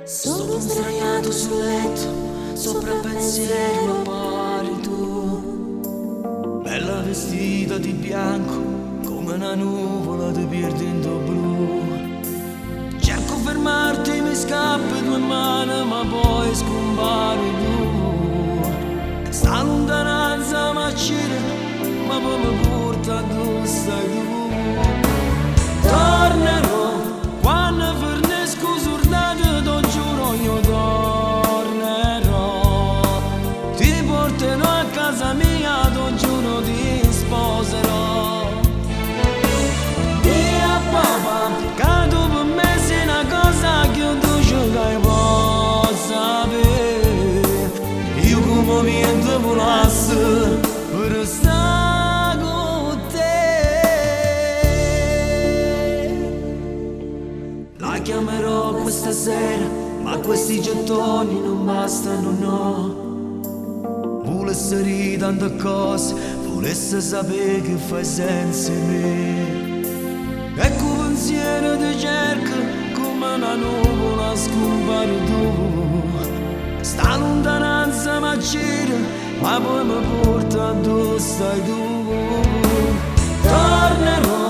Sono sdraiato sul letto, sopra pensieri lo pari tu. Bella vestita di bianco, come una nuvola ti perdendo blu. Cerco fermarti, mi scappi due mani, ma poi scompari tu. Sta lontananza m'accira, ma poi mi porta dove stai tu. Tornerò quando fornisco sordate, t'ho giuro io tornerò. Ti porterò a casa mia, t'ho giuro ti sposerò. E a papà, che tu per me sei una cosa che io tu ci posso sapere. Io come niente volessi per stare con te. La chiamerò questa sera, ma questi gettoni non bastano, no. Volesse dire tante cose, volesse sapere che fai senza me. Ecco pensiero ti cerca come una nuvola scompare tu. Sta lontananza m'accira, ma poi mi porta dove stai tu. Tornerò